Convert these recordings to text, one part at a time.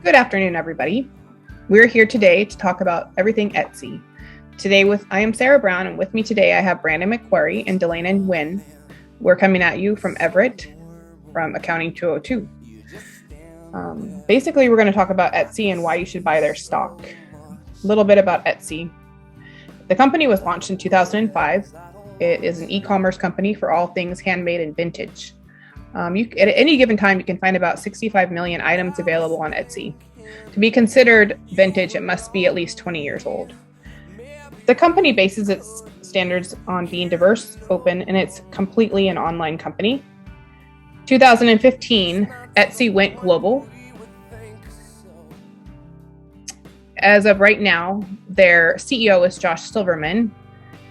Good afternoon, everybody. We're here today to talk about everything Etsy. I am Sarah Brown, and with me today I have Brandon McQuarrie and Delana Nguyen. We're coming at you from Everett, from Accounting 202. Basically, we're going to talk about Etsy and why you should buy their stock. A little bit about Etsy. The company was launched in 2005. It is an e-commerce company for all things handmade and vintage. At any given time, you can find about 65 million items available on Etsy. To be considered vintage, it must be at least 20 years old. The company bases its standards on being diverse, open, and it's completely an online company. 2015, Etsy went global. As of right now, their CEO is Josh Silverman,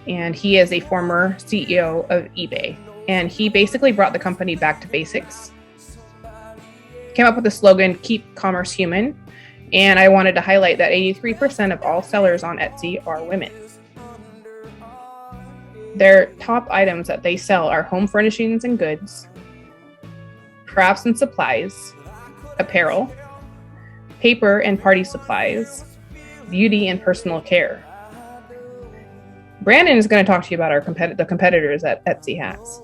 and he is a former CEO of eBay. And he basically brought the company back to basics. Came up with the slogan, "Keep Commerce Human." And I wanted to highlight that 83% of all sellers on Etsy are women. Their top items that they sell are home furnishings and goods, crafts and supplies, apparel, paper and party supplies, beauty and personal care. Brandon is going to talk to you about the competitors that Etsy has.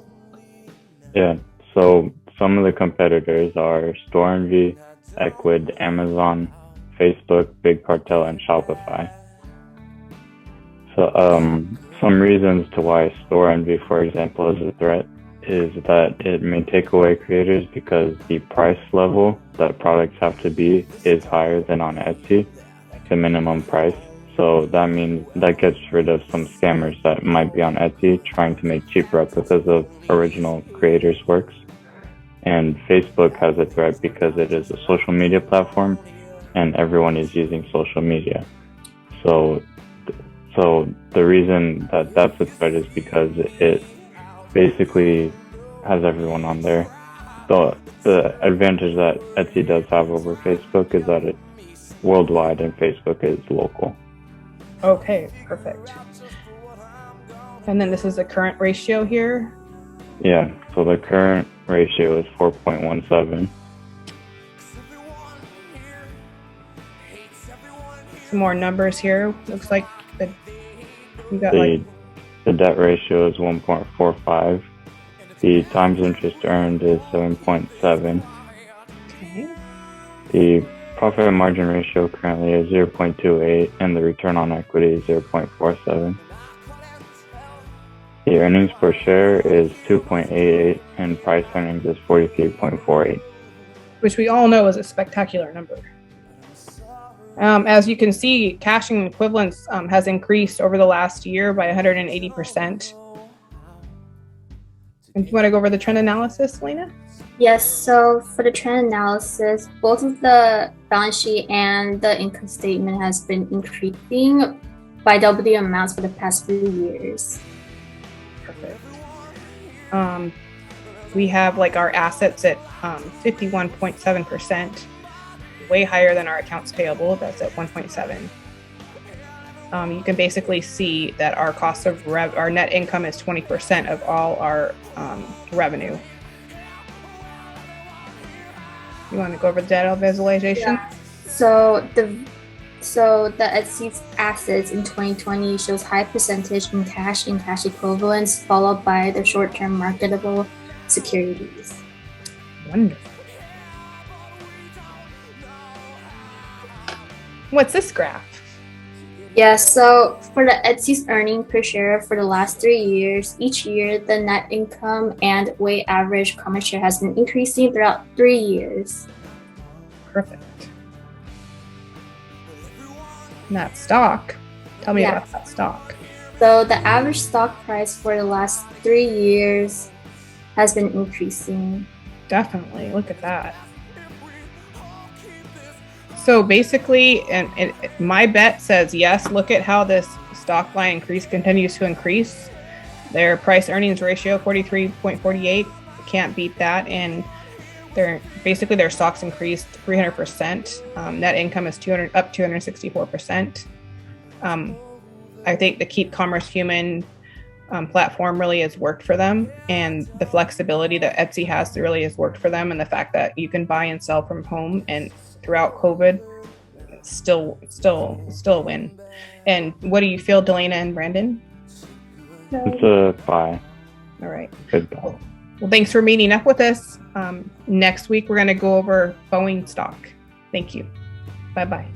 Yeah, so some of the competitors are Store Envy, Ecwid, Amazon, Facebook, Big Cartel, and Shopify. So some reasons to why Store Envy, for example, is a threat is that it may take away creators because the price level that products have to be is higher than on Etsy, the minimum price. So that means that gets rid of some scammers that might be on Etsy trying to make cheap replicas of original creators' works. And Facebook has a threat because it is a social media platform and everyone is using social media. So the reason that that's a threat is because it basically has everyone on there. The advantage that Etsy does have over Facebook is that it's worldwide and Facebook is local. Okay, perfect. And then this is the current ratio here. Yeah, so the current ratio is 4.17. Some more numbers here. Looks like you got the debt ratio is 1.45. The times interest earned is 7.7. Okay. The profit margin ratio currently is 0.28 and the return on equity is 0.47. The earnings per share is 2.88 and price earnings is 43.48. Which we all know is a spectacular number. As you can see, cash and equivalents has increased over the last year by 180%. And do you want to go over the trend analysis, Lena? Yes, so for the trend analysis, both of the balance sheet and the income statement has been increasing by double the amounts for the past few years. Perfect. We have our assets at 51.7%, way higher than our accounts payable. That's at 1.7. You can basically see that our cost of our net income is 20% of all our revenue. You want to go over the data visualization? Yeah. So the Etsy's assets in 2020 shows high percentage in cash and cash equivalents, followed by the short-term marketable securities. Wonderful. What's this graph? Yeah, so for the Etsy's earning per share for the last 3 years, each year the net income and weighted average common share has been increasing throughout 3 years. Perfect. And that stock, tell me about that stock. So the average stock price for the last 3 years has been increasing. Definitely, look at that. So basically, and my bet says yes. Look at how this stock line continues to increase. Their price earnings ratio 43.48, can't beat that, and their stocks increased 300%. Net income is up 264%. I think the Keep Commerce Human platform really has worked for them, and the flexibility that Etsy has really has worked for them, and the fact that you can buy and sell from home and throughout COVID, it's still a win. And what do you feel, Delana and Brandon? It's a buy. All right. Good buy. Well, thanks for meeting up with us. Next week, we're going to go over Boeing stock. Thank you. Bye-bye.